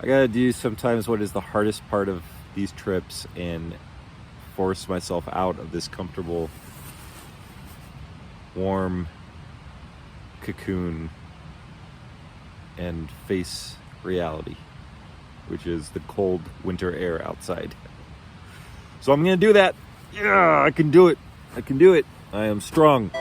I gotta do sometimes what is the hardest part of these trips and force myself out of this comfortable, warm cocoon and face reality, which is the cold winter air outside. So I'm gonna do that. Yeah, I can do it. I can do it. I am strong.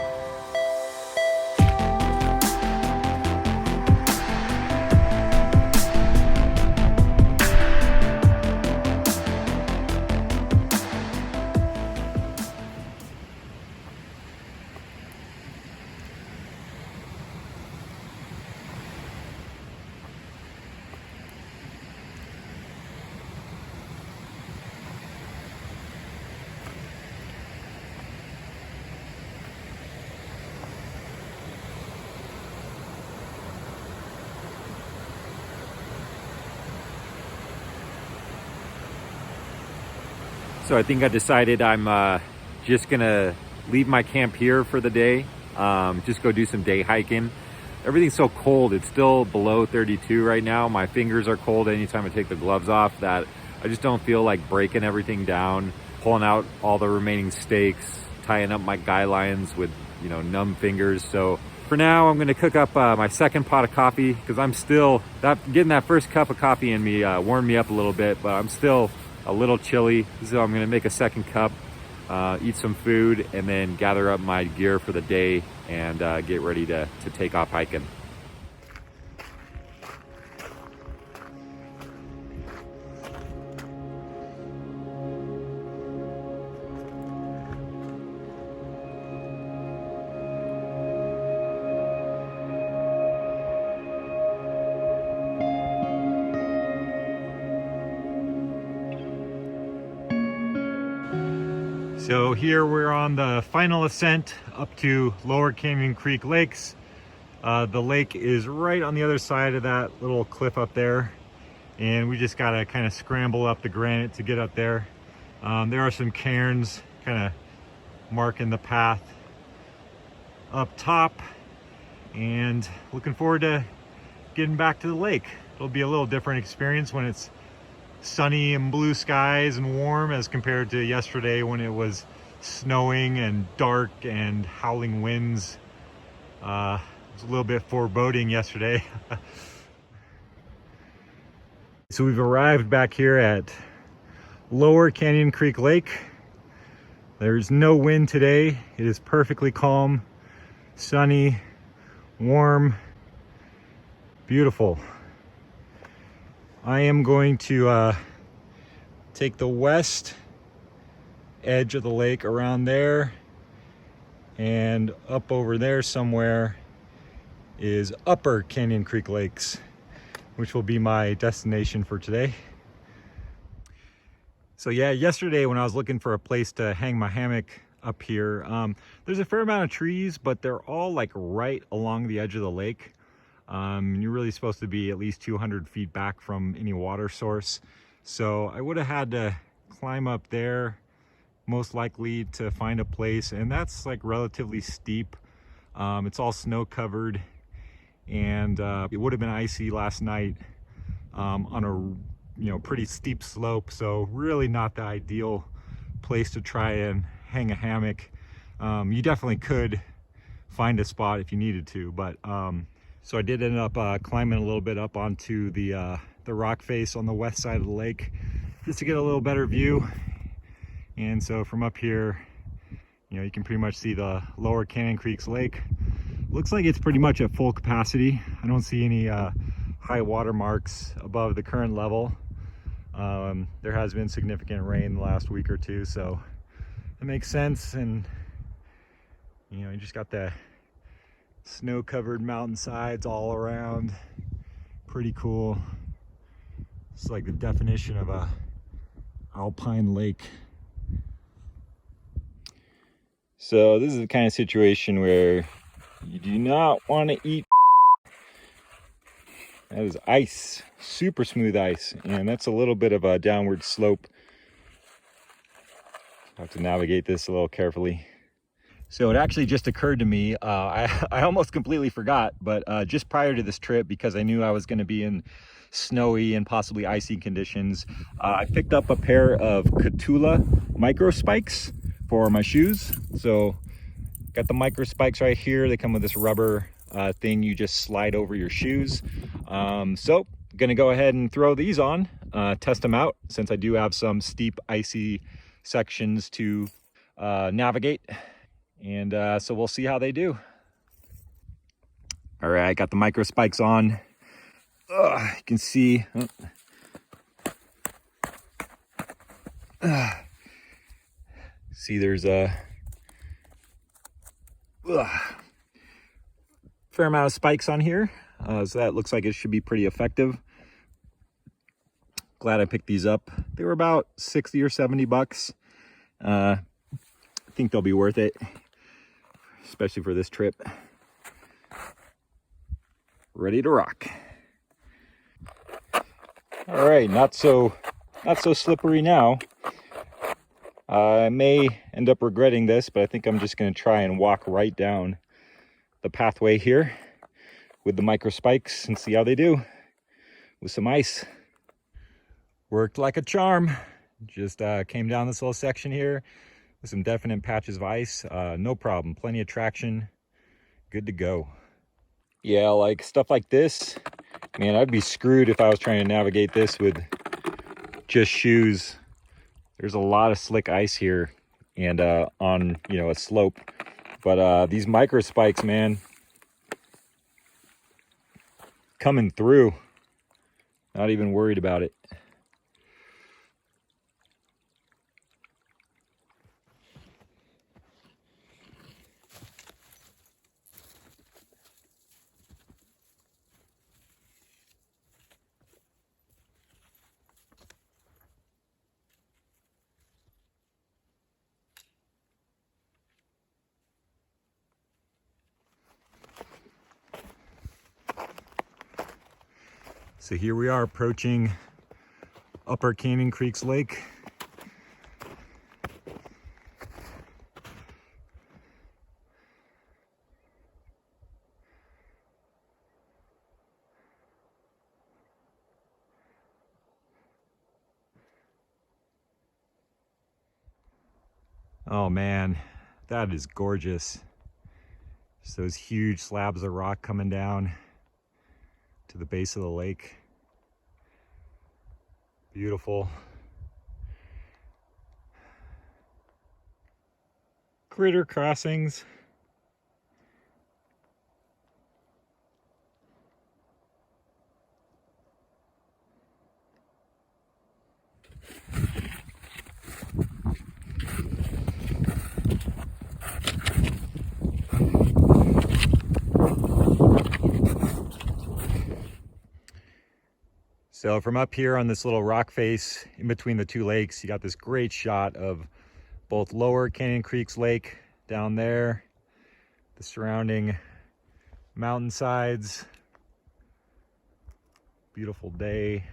So I think I decided I'm just gonna leave my camp here for the day. Just go do some day hiking. Everything's so cold. It's still below 32 right now. My fingers are cold anytime I take the gloves off, that I just don't feel like breaking everything down, pulling out all the remaining stakes, tying up my guy lines with, you know, numb fingers. So for now, I'm gonna cook up my second pot of coffee, because I'm still, getting that first cup of coffee in me warmed me up a little bit, but I'm still a little chilly. So I'm gonna make a second cup, eat some food, and then gather up my gear for the day and get ready to take off hiking. So here we're on the final ascent up to Lower Canyon Creek Lakes. The lake is right on the other side of that little cliff up there, and we just gotta kind of scramble up the granite to get up there. There are some cairns kind of marking the path up top, and looking forward to getting back to the lake. It'll be a little different experience when it's sunny and blue skies and warm, as compared to yesterday when it was snowing and dark and howling winds. It was a little bit foreboding yesterday. So we've arrived back here at Lower Canyon Creek Lake. There's no wind today. It is perfectly calm, sunny, warm, beautiful. I am going to take the west edge of the lake around there, and up over there somewhere is Upper Canyon Creek Lakes, which will be my destination for today. So yeah, yesterday when I was looking for a place to hang my hammock up here, there's a fair amount of trees, but they're all like right along the edge of the lake. You're really supposed to be at least 200 feet back from any water source. So I would have had to climb up there, most likely, to find a place. And that's like relatively steep. It's all snow covered, and it would have been icy last night on a pretty steep slope. So really not the ideal place to try and hang a hammock. You definitely could find a spot if you needed to, but so I did end up climbing a little bit up onto the rock face on the west side of the lake, just to get a little better view. And so from up here, you can pretty much see the Lower Canyon Creeks Lake. Looks like it's pretty much at full capacity. I don't see any high water marks above the current level. There has been significant rain the last week or two, so it makes sense. And you just got the snow-covered mountainsides all around. Pretty cool. It's like the definition of a alpine lake. So this is the kind of situation where you do not want to eat. That is ice, super smooth ice, and that's a little bit of a downward slope. I have to navigate this a little carefully. So it actually just occurred to me, I almost completely forgot, but just prior to this trip, because I knew I was going to be in snowy and possibly icy conditions, I picked up a pair of Catula micro spikes for my shoes. So got the micro spikes right here. They come with this rubber thing you just slide over your shoes. So gonna go ahead and throw these on, test them out, since I do have some steep icy sections to navigate. And so we'll see how they do. All right, got the micro spikes on. You can see. See, there's a fair amount of spikes on here. So that looks like it should be pretty effective. Glad I picked these up. They were about 60 or 70 bucks. I think they'll be worth it, especially for this trip. Ready to rock. All right, not so slippery now. I may end up regretting this, but I think I'm just going to try and walk right down the pathway here with the micro spikes and see how they do with some ice. Worked like a charm. Just came down this little section here with some definite patches of ice. No problem, plenty of traction, good to go. Yeah, like stuff like this, man, I'd be screwed if I was trying to navigate this with just shoes. There's a lot of slick ice here and on, you know, a slope. But these micro spikes, man, coming through. Not even worried about it. So here we are approaching Upper Canyon Creeks Lake. Oh man, that is gorgeous. Just those huge slabs of rock coming down to the base of the lake. Beautiful. Critter crossings. So from up here on this little rock face in between the two lakes, you got this great shot of both Lower Canyon Creeks Lake down there, the surrounding mountainsides. Beautiful day.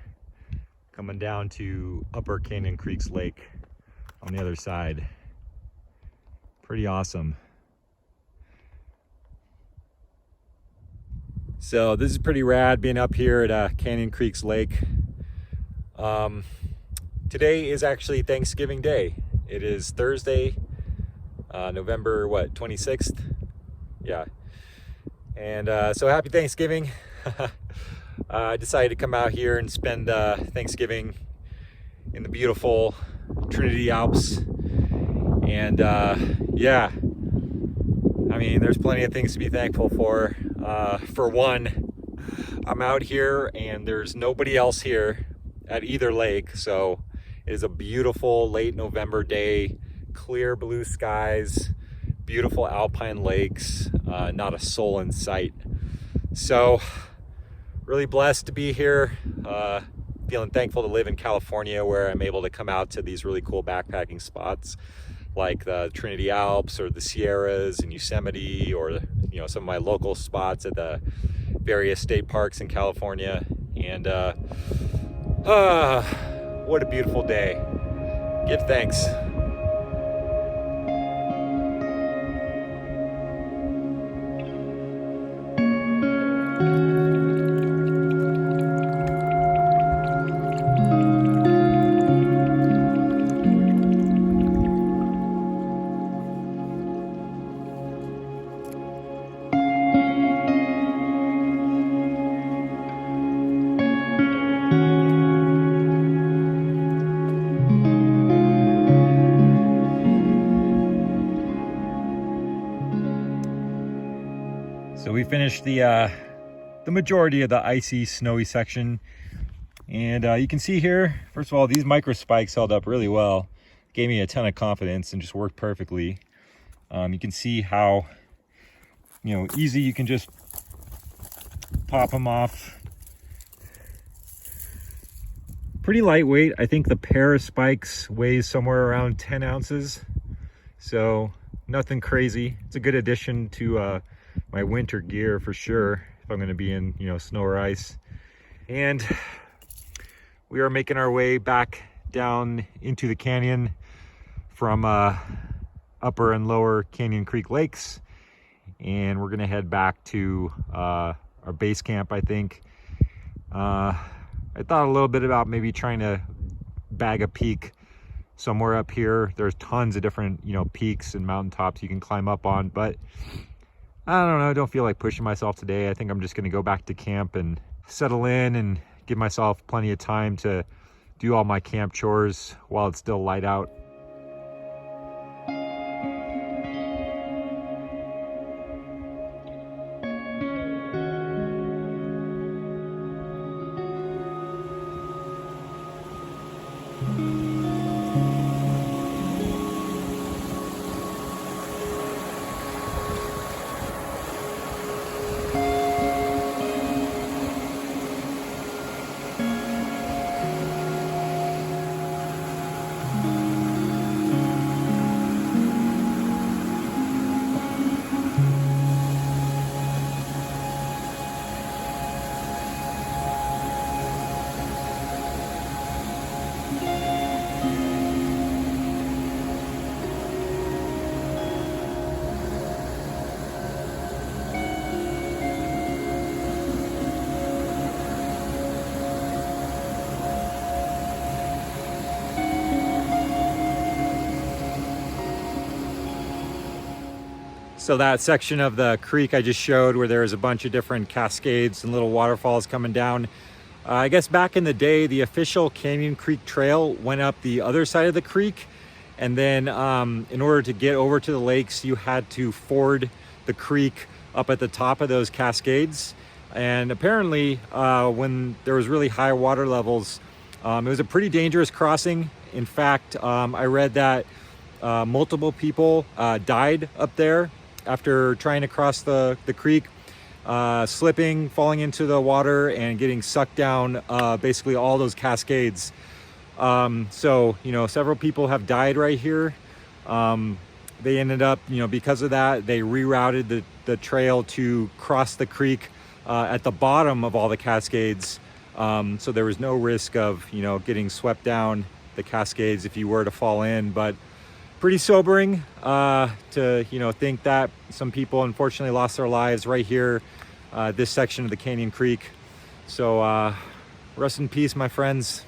Coming down to Upper Canyon Creeks Lake on the other side. Pretty awesome. So this is pretty rad being up here at Canyon Creeks Lake. Today is actually Thanksgiving Day. It is Thursday, November 26th? Yeah. And so happy Thanksgiving. I decided to come out here and spend Thanksgiving in the beautiful Trinity Alps. And yeah, I mean, there's plenty of things to be thankful for. For one, I'm out here and there's nobody else here at either lake. So it is a beautiful late November day, clear blue skies, beautiful alpine lakes, not a soul in sight. So really blessed to be here. Feeling thankful to live in California, where I'm able to come out to these really cool backpacking spots like the Trinity Alps or the Sierras and Yosemite, or, you know, some of my local spots at the various state parks in California. And what a beautiful day. Give thanks. finished the majority of the icy, snowy section. And you can see here, first of all, these micro spikes held up really well. Gave me a ton of confidence and just worked perfectly. You can see how, easy you can just pop them off. Pretty lightweight. I think the pair of spikes weighs somewhere around 10 ounces. So nothing crazy. It's a good addition to my winter gear for sure, if I'm going to be in, snow or ice. And we are making our way back down into the canyon from Upper and Lower Canyon Creek Lakes. And we're going to head back to our base camp, I think. I thought a little bit about maybe trying to bag a peak somewhere up here. There's tons of different, peaks and mountaintops you can climb up on, but I don't know. I don't feel like pushing myself today. I think I'm just going to go back to camp and settle in and give myself plenty of time to do all my camp chores while it's still light out. So that section of the creek I just showed where there was a bunch of different cascades and little waterfalls coming down. I guess back in the day, the official Canyon Creek Trail went up the other side of the creek. And then in order to get over to the lakes, you had to ford the creek up at the top of those cascades. And apparently when there was really high water levels, it was a pretty dangerous crossing. In fact, I read that multiple people died up there after trying to cross the creek, slipping, falling into the water, and getting sucked down basically all those cascades. So, several people have died right here. They ended up, because of that, they rerouted the trail to cross the creek at the bottom of all the cascades. So there was no risk of, getting swept down the cascades if you were to fall in. But pretty sobering to think that some people unfortunately lost their lives right here, this section of the Canyon Creek. So rest in peace, my friends.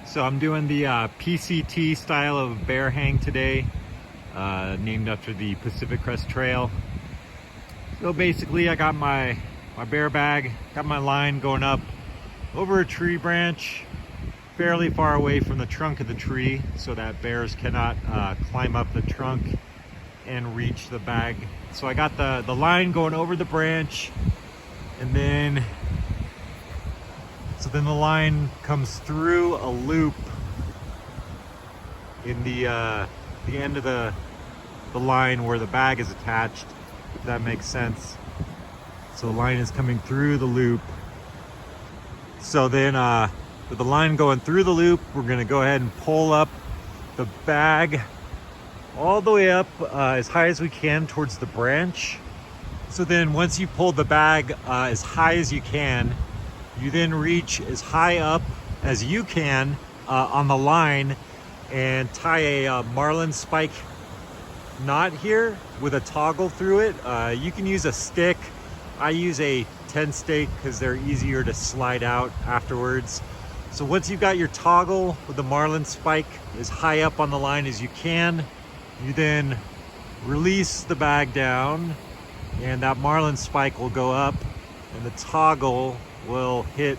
So I'm doing the PCT style of bear hang today, named after the Pacific Crest Trail. So basically I got my bear bag, got my line going up over a tree branch, fairly far away from the trunk of the tree so that bears cannot climb up the trunk. and reach the bag. So I got the line going over the branch, and then the line comes through a loop in the end of the line where the bag is attached, if that makes sense. So the line is coming through the loop. So then with the line going through the loop, we're gonna go ahead and pull up the bag all the way up as high as we can towards the branch. So then once you pull the bag as high as you can, you then reach as high up as you can on the line and tie a marlin spike knot here with a toggle through it. You can use a stick. I use a 10 stake because they're easier to slide out afterwards. So once you've got your toggle with the marlin spike as high up on the line as you can, you then release the bag down, and that marlin spike will go up, and the toggle will hit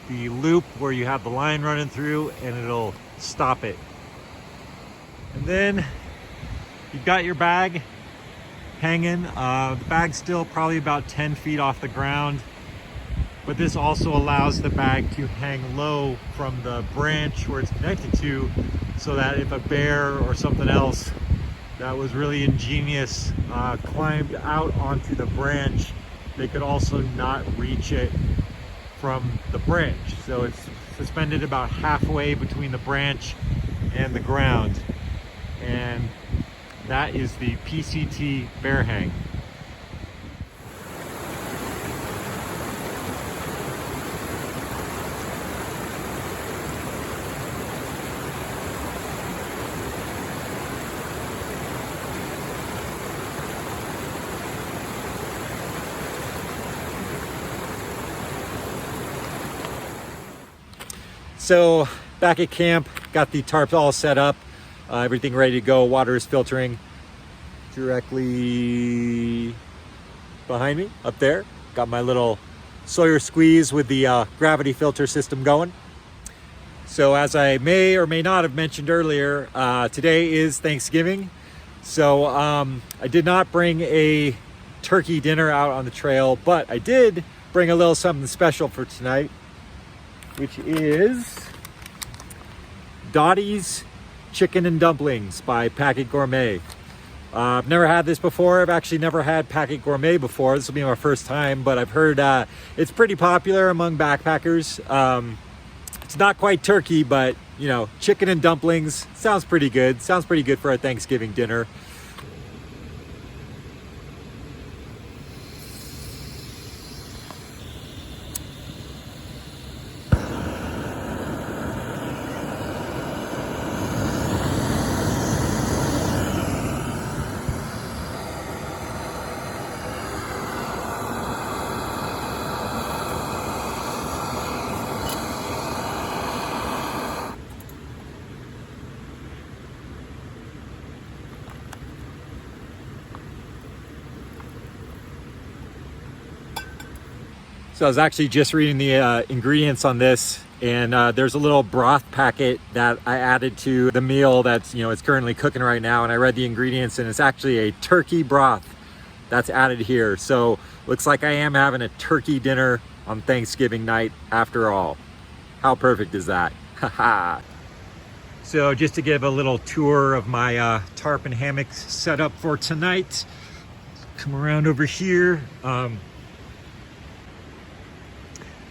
the loop where you have the line running through, and it'll stop it. And then you've got your bag hanging. The bag's still probably about 10 feet off the ground, but this also allows the bag to hang low from the branch where it's connected to, so that if a bear or something else that was really ingenious climbed out onto the branch, they could also not reach it from the branch. So it's suspended about halfway between the branch and the ground. And that is the PCT Bear Hang. So back at camp, got the tarps all set up, everything ready to go. Water is filtering directly behind me up there. Got my little Sawyer squeeze with the gravity filter system going. So as I may or may not have mentioned earlier, today is Thanksgiving. So I did not bring a turkey dinner out on the trail, but I did bring a little something special for tonight, which is Dottie's Chicken and Dumplings by Packet Gourmet. I've never had this before. I've actually never had Packet Gourmet before. This will be my first time, but I've heard it's pretty popular among backpackers. It's not quite turkey, but you know, chicken and dumplings sounds pretty good. Sounds pretty good for a Thanksgiving dinner. So I was actually just reading the ingredients on this, and there's a little broth packet that I added to the meal that's, you know, it's currently cooking right now, and I read the ingredients, and it's actually a turkey broth that's added here. So looks like I am having a turkey dinner on Thanksgiving night after all. How perfect is that? Haha. So just to give a little tour of my tarp and hammock setup for tonight, come around over here.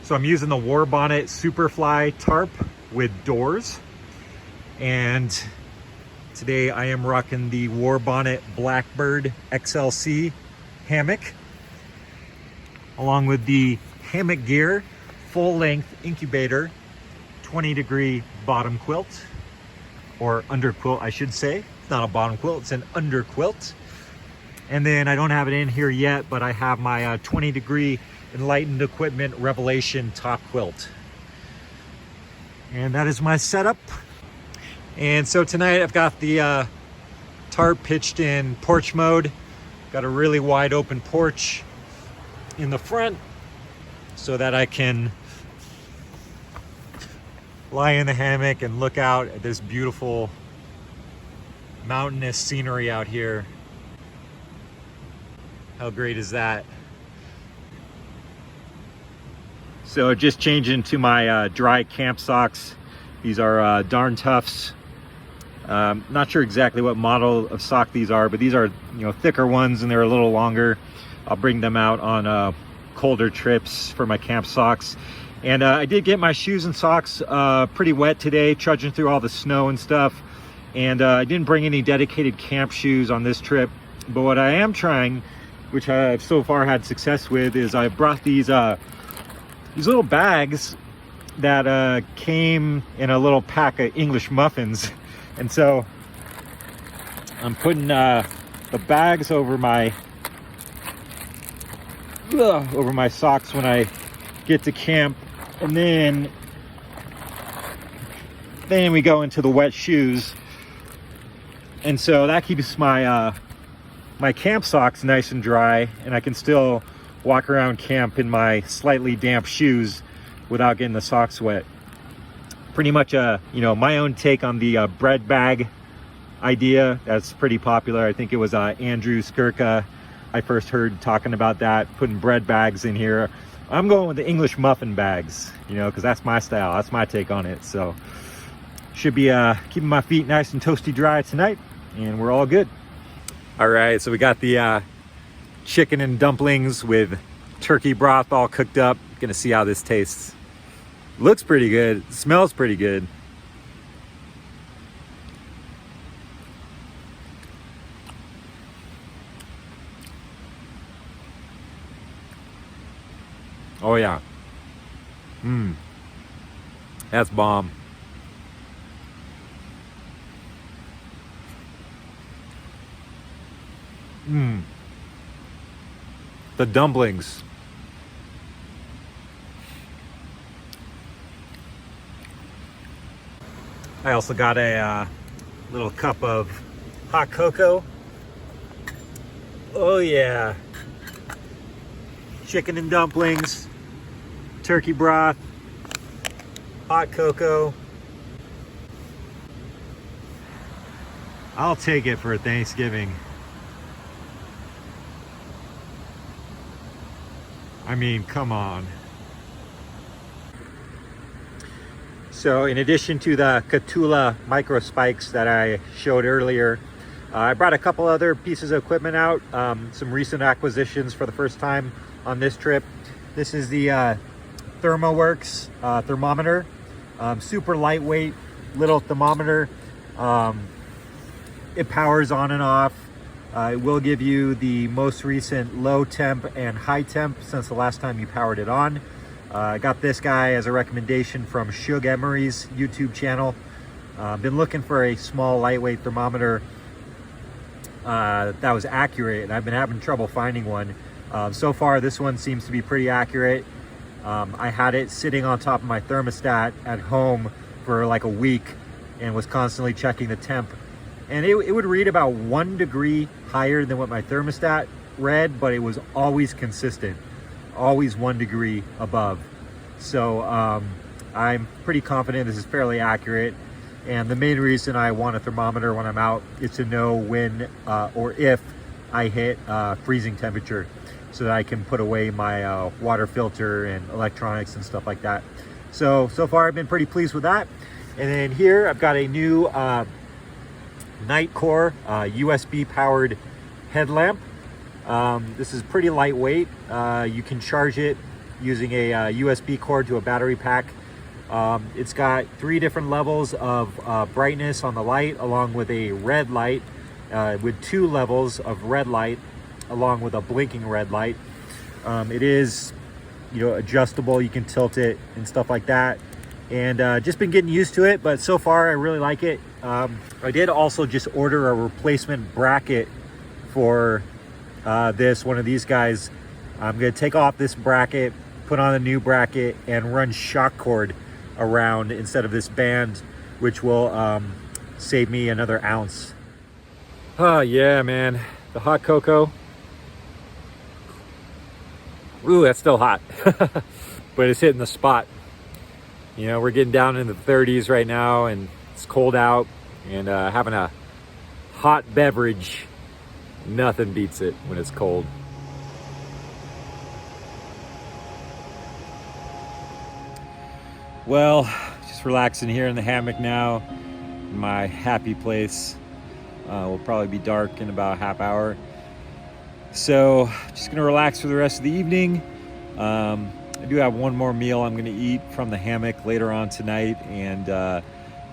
So I'm using the War Bonnet Superfly tarp with doors, and today I am rocking the War Bonnet Blackbird XLC hammock, along with the Hammock Gear full-length incubator 20-degree bottom quilt, or under quilt I should say. It's not a bottom quilt, it's an under quilt. And then I don't have it in here yet, but I have my 20-degree Enlightened Equipment Revelation top quilt. And that is my setup. And so tonight I've got the tarp pitched in porch mode. Got a really wide open porch in the front so that I can lie in the hammock and look out at this beautiful mountainous scenery out here. How great is that? So just changing to my dry camp socks. These are Darn Toughs. Not sure exactly what model of sock these are, but these are, you know, thicker ones and they're a little longer. I'll bring them out on colder trips for my camp socks. And I did get my shoes and socks pretty wet today, trudging through all the snow and stuff. And I didn't bring any dedicated camp shoes on this trip. But what I am trying, which I've so far had success with, is I brought these little bags that came in a little pack of English muffins. And so I'm putting the bags over my socks when I get to camp, and then we go into the wet shoes. And so that keeps my my camp socks nice and dry, and I can still walk around camp in my slightly damp shoes without getting the socks wet. Pretty much you know, my own take on the bread bag idea. That's pretty popular. I think it was Andrew Skirka I first heard talking about that, putting bread bags in here. I'm going with the English muffin bags, you know, because that's my style. That's my take on it. So should be keeping my feet nice and toasty dry tonight, and we're all good. All right, so we got the chicken and dumplings with turkey broth all cooked up. Gonna see how this tastes. Looks pretty good, smells pretty good. Oh yeah. That's bomb. The dumplings. I also got a little cup of hot cocoa. Oh yeah. Chicken and dumplings, turkey broth, hot cocoa. I'll take it for Thanksgiving. I mean, come on. So in addition to the Catula micro spikes that I showed earlier, I brought a couple other pieces of equipment out, some recent acquisitions for the first time on this trip. This is the ThermoWorks thermometer, super lightweight little thermometer. It powers on and off. It will give you the most recent low temp and high temp since the last time you powered it on. I got this guy as a recommendation from Shug Emery's YouTube channel. Been looking for a small lightweight thermometer that was accurate, and I've been having trouble finding one. So far this one seems to be pretty accurate. I had it sitting on top of my thermostat at home for like a week and was constantly checking the temp, and it would read about 1 degree higher than what my thermostat read, but it was always consistent, always 1 degree above. So I'm pretty confident this is fairly accurate, and the main reason I want a thermometer when I'm out is to know when or if I hit freezing temperature, so that I can put away my water filter and electronics and stuff like that. So far I've been pretty pleased with that. And then here I've got a new Nightcore USB powered headlamp. This is pretty lightweight. You can charge it using a USB cord to a battery pack. It's got 3 different levels of brightness on the light, along with a red light, with 2 levels of red light, along with a blinking red light. It is, you know, adjustable. You can tilt it and stuff like that. And just been getting used to it, but so far I really like it. I did also just order a replacement bracket for one of these guys. I'm gonna take off this bracket, put on a new bracket, and run shock cord around instead of this band, which will save me another ounce. Oh yeah, man, the hot cocoa. Ooh, that's still hot, but it's hitting the spot. You know, we're getting down in the 30s right now, and it's cold out, and having a hot beverage, nothing beats it when it's cold. Well, just relaxing here in the hammock now, in my happy place. Will probably be dark in about a half hour. So just gonna relax for the rest of the evening. I do have one more meal I'm gonna eat from the hammock later on tonight, and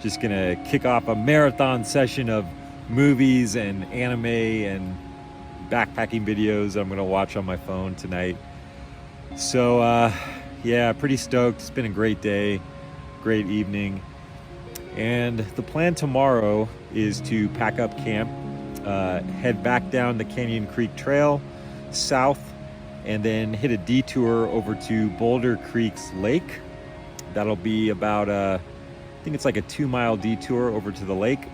just gonna kick off a marathon session of movies and anime and backpacking videos I'm gonna watch on my phone tonight. So yeah, pretty stoked. It's been a great day, great evening. And the plan tomorrow is to pack up camp, head back down the Canyon Creek Trail south, and then hit a detour over to Boulder Creek's lake. That'll be about I think it's like a 2-mile detour over to the lake.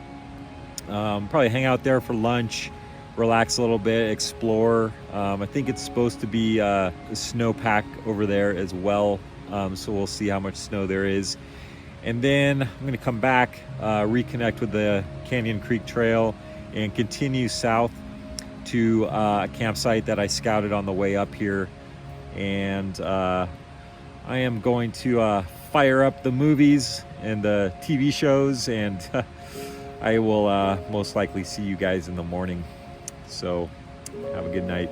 Probably hang out there for lunch, relax a little bit, explore. I think it's supposed to be a snowpack over there as well, so we'll see how much snow there is. And then I'm gonna come back, reconnect with the Canyon Creek Trail, and continue south to a campsite that I scouted on the way up here. And I am going to fire up the movies and the TV shows, and I will most likely see you guys in the morning. So have a good night.